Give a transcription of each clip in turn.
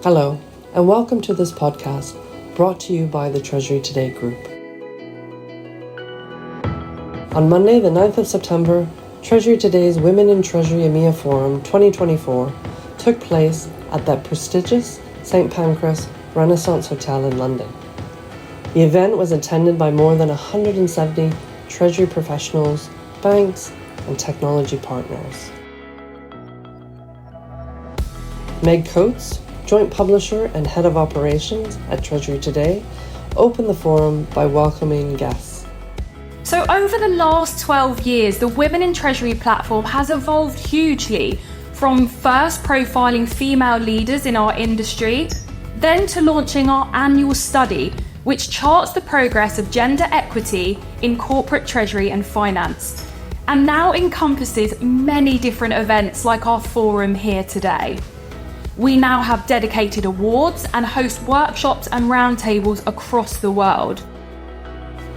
Hello, and welcome to this podcast brought to you by the Treasury Today Group. On Monday, the 9th of September, Treasury Today's Women in Treasury EMEA Forum 2024 took place at the prestigious St. Pancras Renaissance Hotel in London. The event was attended by more than 170 Treasury professionals, banks, and technology partners. Meg Coates, Joint Publisher and Head of Operations at Treasury Today, opened the forum by welcoming guests. So over the last 12 years, the Women in Treasury platform has evolved hugely, from first profiling female leaders in our industry, then to launching our annual study, which charts the progress of gender equity in corporate treasury and finance, and now encompasses many different events like our forum here today. We now have dedicated awards and host workshops and roundtables across the world.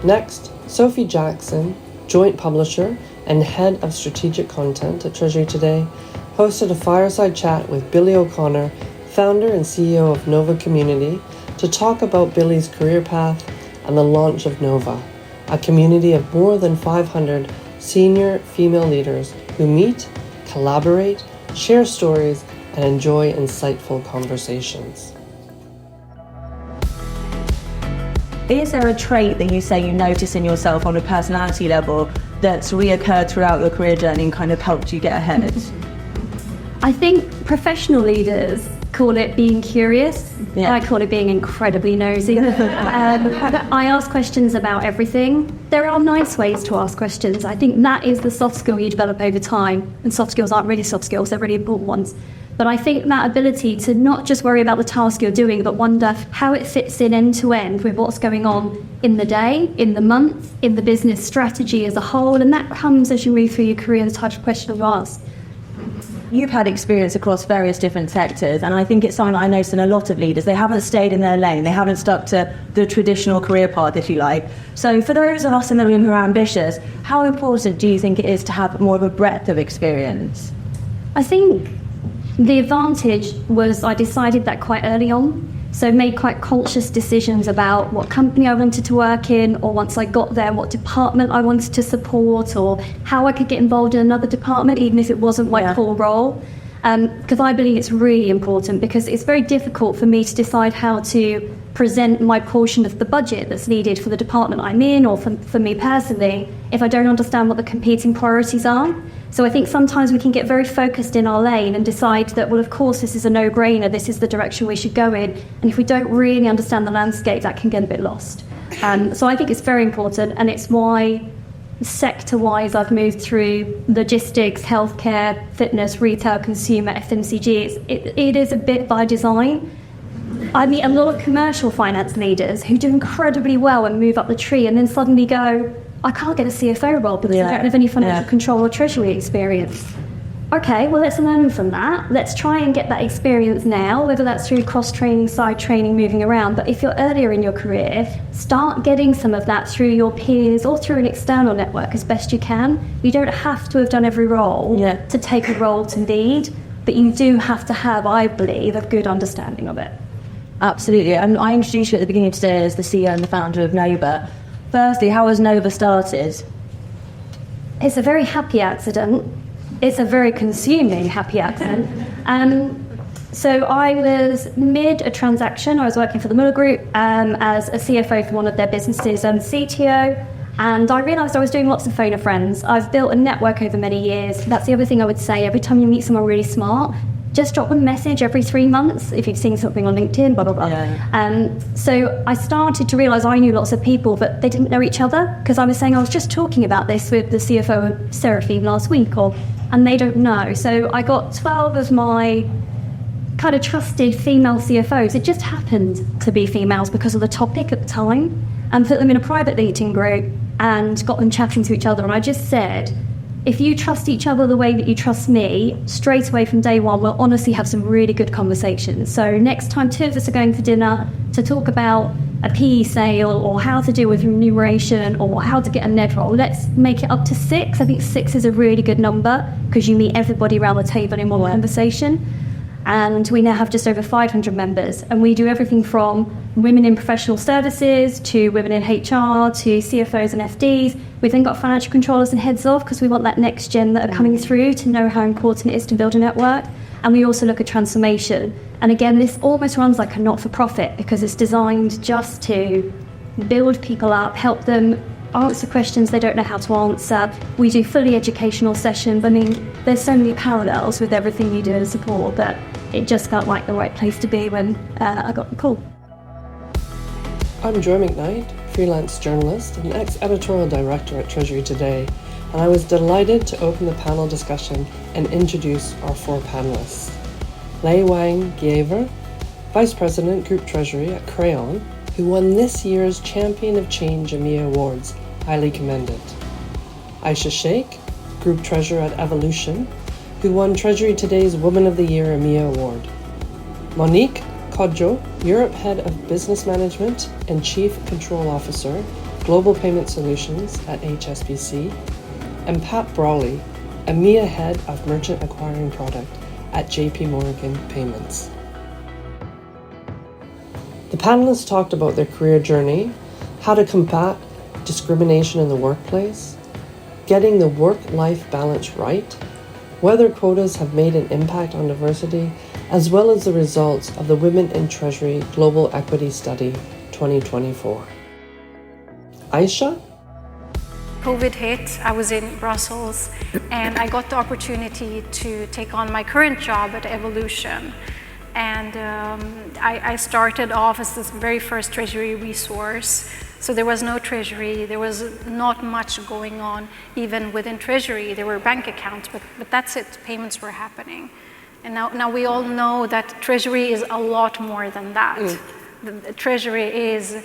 Next, Sophie Jackson, Joint Publisher and Head of Strategic Content at Treasury Today, hosted a fireside chat with Billy O'Connor, founder and CEO of Nova Community, to talk about Billy's career path and the launch of Nova, a community of more than 500 senior female leaders who meet, collaborate, share stories, and enjoy insightful conversations. Is there a trait that you say you notice in yourself on a personality level that's reoccurred throughout your career journey and kind of helped you get ahead? I think professional leaders call it being curious. Yeah. I call it being incredibly nosy. I ask questions about everything. There are nice ways to ask questions. I think that is the soft skill you develop over time. And soft skills aren't really soft skills, they're really important ones. But I think that ability to not just worry about the task you're doing, but wonder how it fits in end to end with what's going on in the day, in the month, in the business strategy as a whole. And that comes as you move through your career, the type of question you ask. You've had experience across various different sectors, and I think it's something that I notice in a lot of leaders. They haven't stayed in their lane. They haven't stuck to the traditional career path, if you like. So for those of us in the room who are ambitious, how important do you think it is to have more of a breadth of experience? I think the advantage was I decided that quite early on. So made quite conscious decisions about what company I wanted to work in, or once I got there, what department I wanted to support, or how I could get involved in another department, even if it wasn't my core role. Because I believe it's really important, because it's very difficult for me to decide how to present my portion of the budget that's needed for the department I'm in, or for me personally, if I don't understand what the competing priorities are. So I think sometimes we can get very focused in our lane and decide that, well, of course, this is a no-brainer, this is the direction we should go in. And if we don't really understand the landscape, that can get a bit lost. So I think it's very important, and it's why sector-wise I've moved through logistics, healthcare, fitness, retail, consumer, FMCG. It is a bit by design. I meet a lot of commercial finance leaders who do incredibly well and move up the tree, and then suddenly go, I can't get a CFO role because I don't have any financial control or treasury experience. Okay, well, let's learn from that. Let's try and get that experience now, whether that's through cross-training, side training, moving around. But if you're earlier in your career, start getting some of that through your peers or through an external network as best you can. You don't have to have done every role to take a role to lead, but you do have to have, I believe, a good understanding of it. Absolutely. And I introduced you at the beginning of today as the CEO and the founder of Nova. Firstly, how has Nova started? It's a very happy accident. It's a very consuming happy accident. So I was mid a transaction. I was working for the Muller Group as a CFO for one of their businesses and CTO. And I realised I was doing lots of phone a friends. I've built a network over many years. That's the other thing I would say. Every time you meet someone really smart, just drop a message every 3 months if you've seen something on LinkedIn, blah, blah, blah. So I started to realise I knew lots of people, but they didn't know each other, because I was saying I was just talking about this with the CFO of Seraphine last week, and they don't know. So I got 12 of my kind of trusted female CFOs. It just happened to be females because of the topic at the time, and put them in a private meeting group and got them chatting to each other. And I just said, if you trust each other the way that you trust me, straight away from day one, we'll honestly have some really good conversations. So next time 2 of us are going for dinner to talk about a PE sale or how to deal with remuneration or how to get a NED role, let's make it up to 6. I think 6 is a really good number because you meet everybody around the table in one conversation. and we now have just over 500 members. And we do everything from women in professional services to women in HR to CFOs and FDs. We've then got financial controllers and heads of, because we want that next gen that are coming through to know how important it is to build a network. And we also look at transformation. And again, this almost runs like a not-for-profit, because it's designed just to build people up, help them answer questions they don't know how to answer. We do fully educational sessions. I mean, there's so many parallels with everything you do in support that it just felt like the right place to be when I got the call. I'm Joy McKnight, freelance journalist and ex-editorial director at Treasury Today, and I was delighted to open the panel discussion and introduce our four panelists. Lei Wang Giever, Vice President, Group Treasury at Crayon, who won this year's Champion of Change EMEA Awards, highly commended. Aisha Sheikh, Group Treasurer at Evolution, who won Treasury Today's Woman of the Year EMEA Award. Monique Kodjo, Europe Head of Business Management and Chief Control Officer, Global Payment Solutions at HSBC. And Pat Brawley, EMEA Head of Merchant Acquiring Product at JP Morgan Payments. The panelists talked about their career journey, how to combat discrimination in the workplace, getting the work-life balance right, whether quotas have made an impact on diversity, as well as the results of the Women in Treasury Global Equity Study 2024. Aisha? COVID hit, I was in Brussels, and I got the opportunity to take on my current job at Evolution. And I started off as this very first Treasury resource. So there was no Treasury, there was not much going on even within Treasury. There were bank accounts, but that's it, payments were happening. And now we all know that Treasury is a lot more than that. The Treasury is,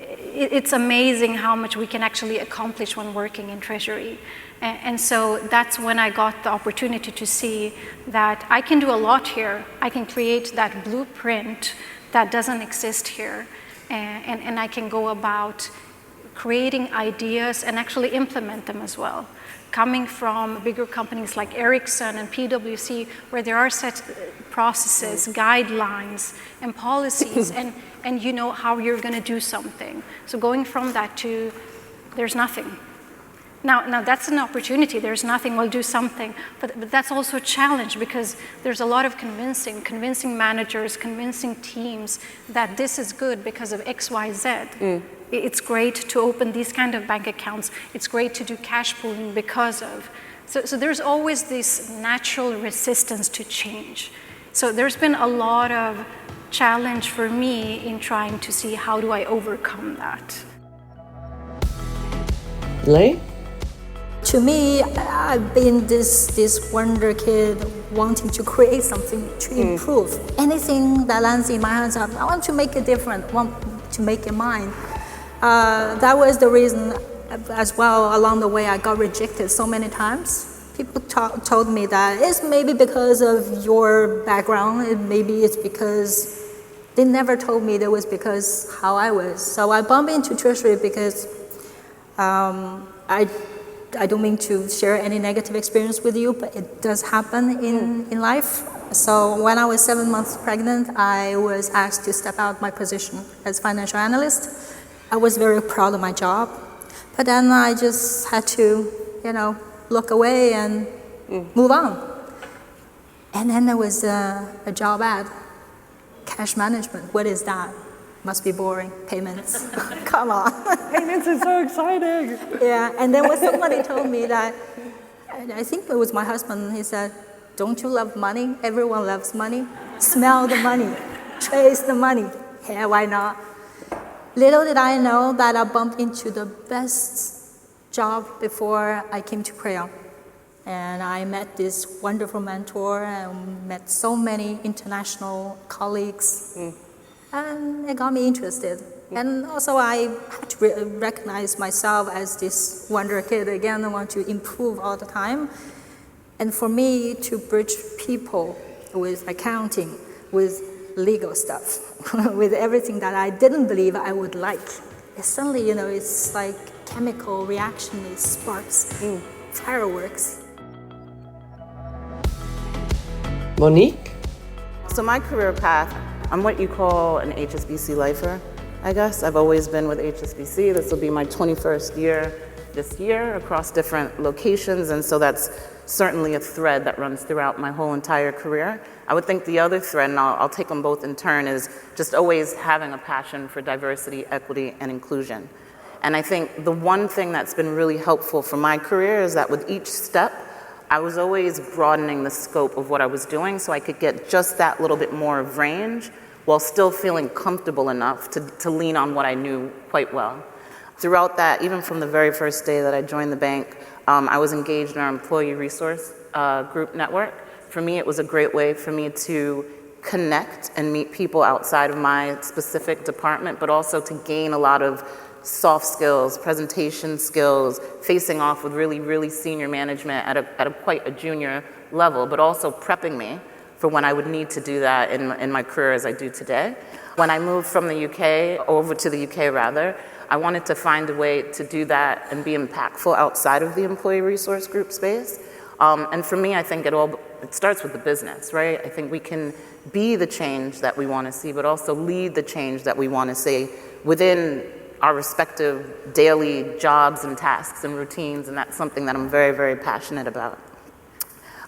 it's amazing how much we can actually accomplish when working in Treasury. And so that's when I got the opportunity to see that I can do a lot here. I can create that blueprint that doesn't exist here. And I can go about creating ideas and actually implement them as well. Coming from bigger companies like Ericsson and PwC, where there are set processes, guidelines, and policies, and you know how you're going to do something. So going from that to there's nothing. Now that's an opportunity. There's nothing, we'll do something. But that's also a challenge, because there's a lot of convincing managers, convincing teams that this is good because of X, Y, Z. It's great to open these kind of bank accounts. It's great to do cash pooling because of. So there's always this natural resistance to change. So there's been a lot of challenge for me in trying to see how do I overcome that. Lei? To me, I've been this wonder kid wanting to create something to improve. Anything that lands in my hands, I want to make it different, want to make it mine. That was the reason as well, along the way, I got rejected so many times. People told me that it's maybe because of your background, maybe it's because they never told me that was because how I was. So I bumped into Treasury because I don't mean to share any negative experience with you, but it does happen in life. So when I was 7 months pregnant, I was asked to step out my position as financial analyst. I was very proud of my job, but then I just had to, look away and move on. And then there was a job ad, cash management. What is that? Must be boring. Payments. Come on. Payments is so exciting. Yeah, and then when somebody told me that, I think it was my husband, he said, don't you love money? Everyone loves money. Smell the money. Trace the money. Yeah, why not? Little did I know that I bumped into the best job before I came to Crayon. And I met this wonderful mentor and met so many international colleagues. And it got me interested. And also I had to recognize myself as this wonder kid. Again, I want to improve all the time. And for me to bridge people with accounting, with legal stuff, with everything that I didn't believe I would like. It's suddenly, it's like chemical reaction, it sparks, fireworks. Monique? So my career path, I'm what you call an HSBC lifer, I guess. I've always been with HSBC. This will be my 21st year this year across different locations, and so that's certainly a thread that runs throughout my whole entire career. I would think the other thread, and I'll take them both in turn, is just always having a passion for diversity, equity, and inclusion. And I think the one thing that's been really helpful for my career is that with each step, I was always broadening the scope of what I was doing so I could get just that little bit more of range while still feeling comfortable enough to lean on what I knew quite well. Throughout that, even from the very first day that I joined the bank, I was engaged in our employee resource group network. For me, it was a great way for me to connect and meet people outside of my specific department, but also to gain a lot of soft skills, presentation skills, facing off with really, really senior management at a quite a junior level, but also prepping me for when I would need to do that in my career as I do today. When I moved from the UK, over to the UK rather, I wanted to find a way to do that and be impactful outside of the employee resource group space. And for me, I think it starts with the business, right? I think we can be the change that we want to see, but also lead the change that we want to see within our respective daily jobs and tasks and routines, and that's something that I'm very, very passionate about.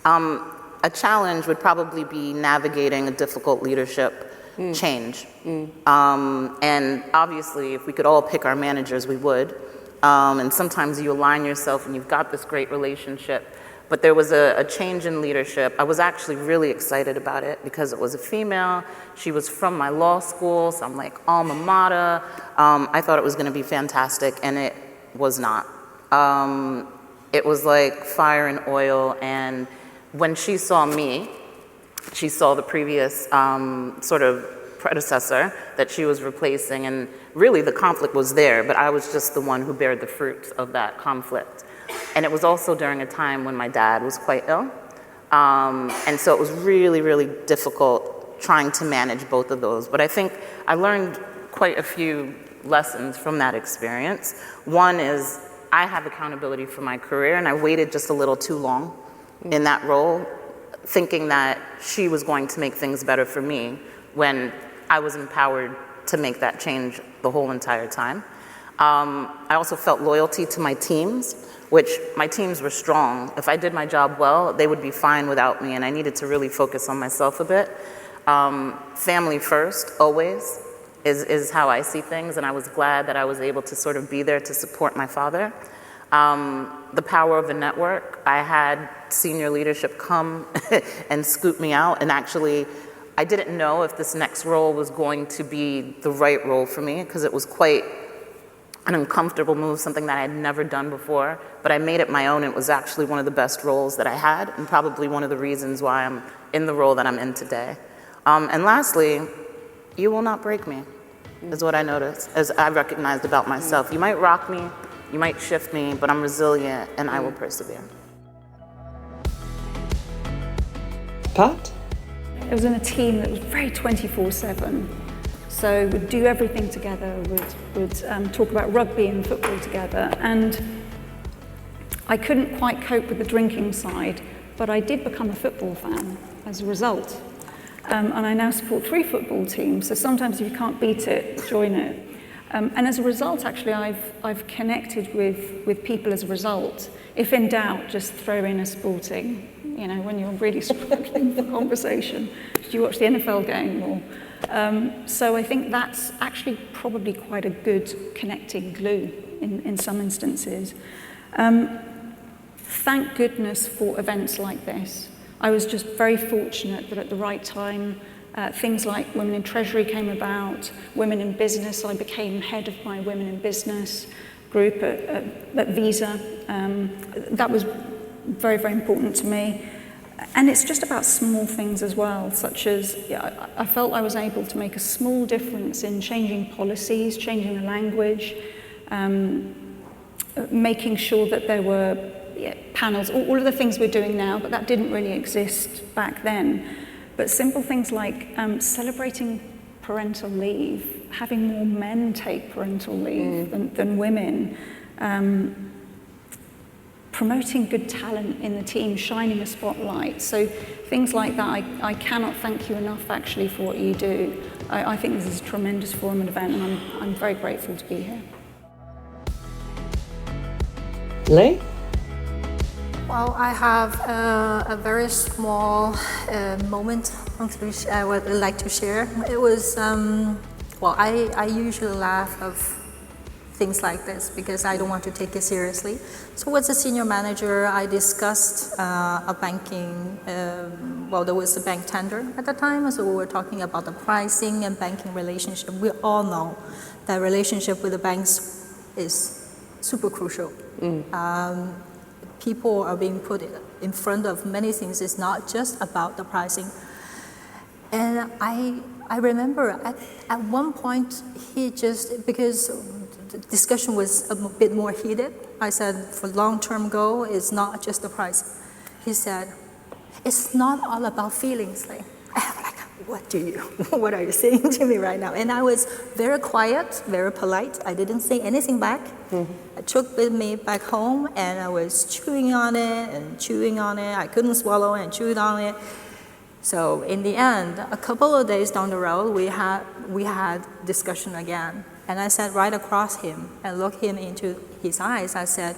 A challenge would probably be navigating a difficult leadership change. And obviously, if we could all pick our managers, we would. And sometimes you align yourself and you've got this great relationship. But there was a change in leadership. I was actually really excited about it because it was a female. She was from my law school, so I'm like, alma mater. I thought it was going to be fantastic, and it was not. It was like fire and oil, and when she saw me, she saw the previous sort of predecessor that she was replacing, and really the conflict was there, but I was just the one who bared the fruits of that conflict. And it was also during a time when my dad was quite ill, and so it was really, really difficult trying to manage both of those. But I think I learned quite a few lessons from that experience. One is I have accountability for my career, and I waited just a little too long in that role, thinking that she was going to make things better for me when I was empowered to make that change the whole entire time. I also felt loyalty to my teams, which my teams were strong. If I did my job well, they would be fine without me, and I needed to really focus on myself a bit. Family first, always, is how I see things, and I was glad that I was able to sort of be there to support my father. The power of the network. I had senior leadership come and scoop me out, and actually, I didn't know if this next role was going to be the right role for me, because it was quite an uncomfortable move, something that I had never done before, but I made it my own. It was actually one of the best roles that I had, and probably one of the reasons why I'm in the role that I'm in today. And lastly, you will not break me, is what I noticed, as I recognized about myself. You might rock me, you might shift me, but I'm resilient and I will persevere. Pat? I was in a team that was very 24/7. So we'd do everything together, would talk about rugby and football together. And I couldn't quite cope with the drinking side, but I did become a football fan as a result. And I now support 3 football teams, so sometimes if you can't beat it, join it. And as a result, actually, I've connected with people as a result. If in doubt, just throw in a sporting, when you're really struggling for conversation. Did you watch the NFL game? Or, so I think that's actually probably quite a good connecting glue in some instances. Thank goodness for events like this. I was just very fortunate that at the right time, things like Women in Treasury came about, Women in Business. I became head of my Women in Business group at Visa. That was very, very important to me. And it's just about small things as well, such as I felt I was able to make a small difference in changing policies, changing the language, making sure that there were panels, all of the things we're doing now, but that didn't really exist back then. But simple things like celebrating parental leave, having more men take parental leave than women, promoting good talent in the team, shining a spotlight. So things like that, I cannot thank you enough actually for what you do. I think this is a tremendous forum and event, and I'm very grateful to be here. Lei? Well, I have a very small moment which I would like to share. It was, well, I usually laugh of things like this because I don't want to take it seriously. So as a senior manager, I discussed a banking, well, there was a bank tender at the time, so we were talking about the pricing and banking relationship. We all know that relationship with the banks is super crucial. People are being put in front of many things. It's not just about the pricing. And I remember at one point, he just, because the discussion was a bit more heated, I said, for long-term goal, it's not just the price. He said, it's not all about feelings. Like, I'm like, what are you saying to me right now? And I was very quiet, very polite. I didn't say anything back. I took with me back home, and I was chewing on it and chewing on it. I couldn't swallow and chewed on it. So in the end, a couple of days down the road, we had discussion again. And I sat right across him and looked him into his eyes. I said,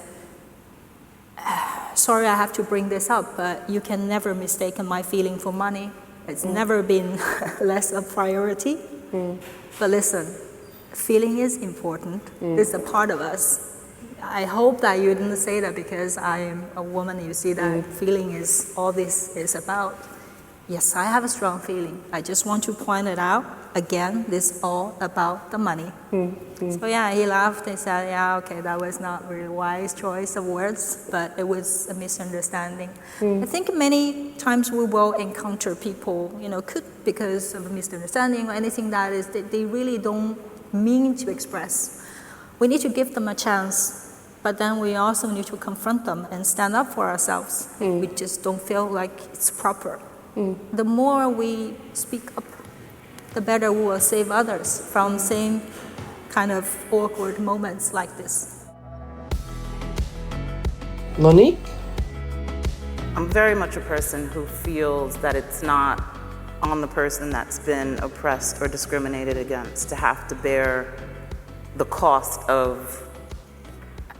sorry, I have to bring this up, but you can never mistake my feeling for money. It's never been less a priority. But listen, feeling is important. It's a part of us. I hope that you didn't say that because I am a woman. You see that feeling is all this is about. Yes, I have a strong feeling. I just want to point it out. Again, this is all about the money. So yeah, he laughed. He said, yeah, okay, that was not really wise choice of words, but it was a misunderstanding. I think many times we will encounter people, could because of a misunderstanding or anything that is, they really don't mean to express. We need to give them a chance, but then we also need to confront them and stand up for ourselves. We just don't feel like it's proper. The more we speak up, the better we will save others from same kind of awkward moments like this. Monique? I'm very much a person who feels that it's not on the person that's been oppressed or discriminated against to have to bear the cost of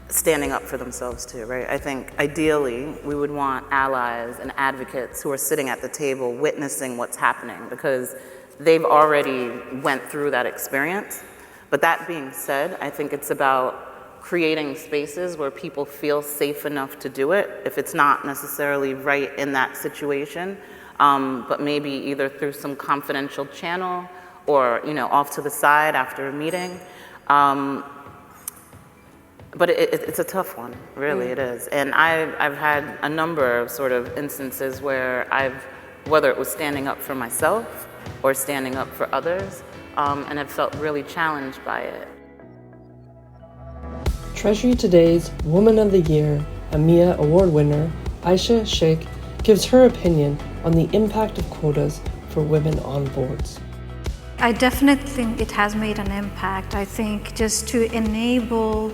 standing up for themselves too, right? I think ideally we would want allies and advocates who are sitting at the table witnessing what's happening because they've already went through that experience. But that being said, I think it's about creating spaces where people feel safe enough to do it, if it's not necessarily right in that situation, but maybe either through some confidential channel or off to the side after a meeting. But it's a tough one, really it is. And I've had a number of sort of instances where whether it was standing up for myself or standing up for others, and have felt really challenged by it. Treasury Today's Woman of the Year EMEA Award winner, Aisha Sheikh, gives her opinion on the impact of quotas for women on boards. I definitely think it has made an impact. I think just to enable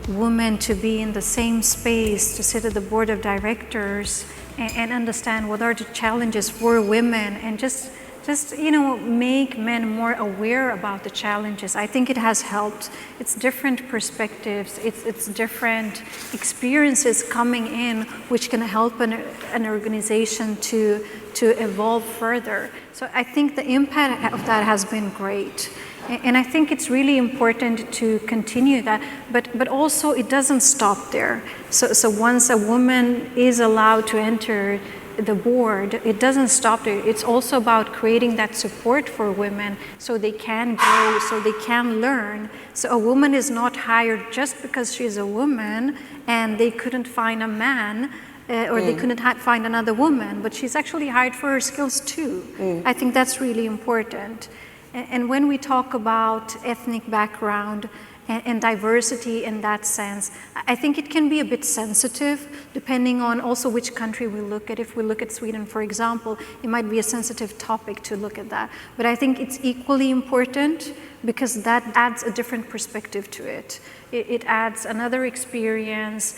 women to be in the same space, to sit at the board of directors and understand what are the challenges for women and just make men more aware about the challenges. I think it has helped. It's different perspectives, it's different experiences coming in which can help an organization to evolve further. So I think the impact of that has been great. And I think it's really important to continue that, but also it doesn't stop there. So once a woman is allowed to enter the board, it doesn't stop there. It's also about creating that support for women so they can grow, so they can learn. So a woman is not hired just because she's a woman and they couldn't find a man or they couldn't find another woman, but she's actually hired for her skills too. I think that's really important. And when we talk about ethnic background and diversity in that sense, I think it can be a bit sensitive depending on also which country we look at. If we look at Sweden, for example, it might be a sensitive topic to look at that. But I think it's equally important because that adds a different perspective to it. It adds another experience,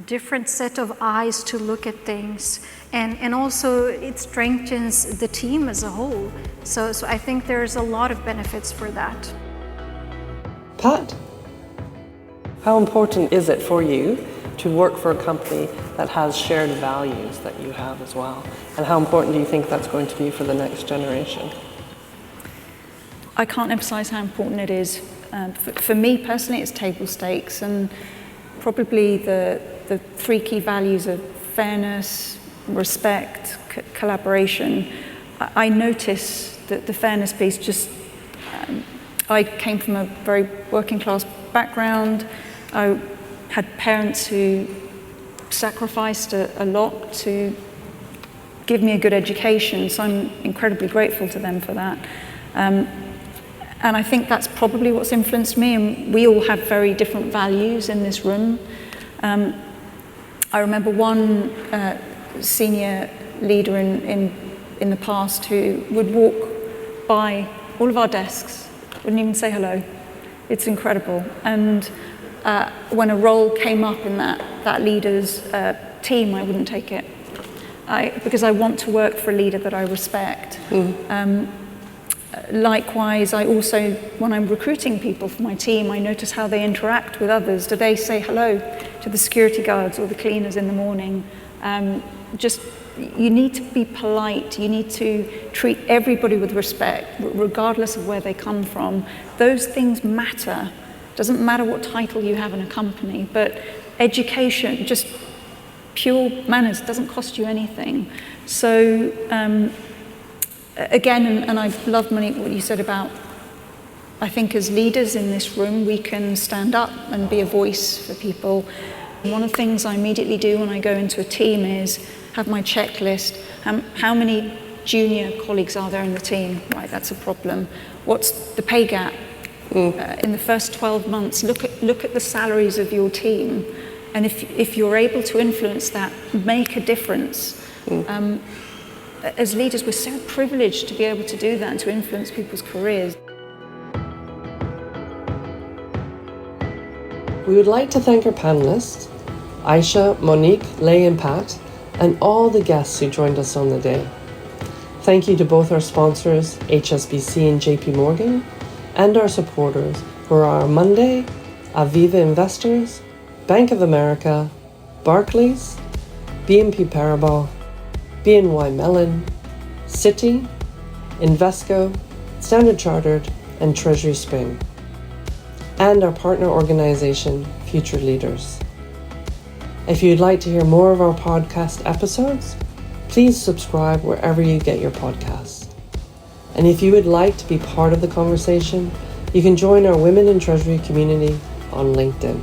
different set of eyes to look at things, and also it strengthens the team as a whole. So I think there's a lot of benefits for that. Pat, how important is it for you to work for a company that has shared values that you have as well? And how important do you think that's going to be for the next generation? I can't emphasize how important it is. For me personally, it's table stakes, and probably the three key values of fairness, respect, collaboration. I notice that the fairness piece just, I came from a very working class background. I had parents who sacrificed a lot to give me a good education, so I'm incredibly grateful to them for that. And I think that's probably what's influenced me, and we all have very different values in this room. I remember one senior leader in the past who would walk by all of our desks, wouldn't even say hello. It's incredible. And when a role came up in that leader's team, I wouldn't take it. Because I want to work for a leader that I respect. Likewise, I also, when I'm recruiting people for my team, I notice how they interact with others. Do they say hello to the security guards or the cleaners in the morning? You need to be polite. You need to treat everybody with respect, regardless of where they come from. Those things matter. Doesn't matter what title you have in a company, but education, just pure manners, doesn't cost you anything. So, again, and I love, Monique, what you said about, I think as leaders in this room, we can stand up and be a voice for people. And one of the things I immediately do when I go into a team is have my checklist. How many junior colleagues are there in the team? Right, that's a problem. What's the pay gap? In the first 12 months, look at the salaries of your team. And if you're able to influence that, make a difference. As leaders, we're so privileged to be able to do that and to influence people's careers. We would like to thank our panelists, Aisha, Monique, Leigh and Pat, and all the guests who joined us on the day. Thank you to both our sponsors, HSBC and JP Morgan, and our supporters, who are Monday, Aviva Investors, Bank of America, Barclays, BNP Paribas, BNY Mellon, Citi, Invesco, Standard Chartered, and Treasury Spain, and our partner organization, Future Leaders. If you'd like to hear more of our podcast episodes, please subscribe wherever you get your podcasts. And if you would like to be part of the conversation, you can join our Women in Treasury community on LinkedIn.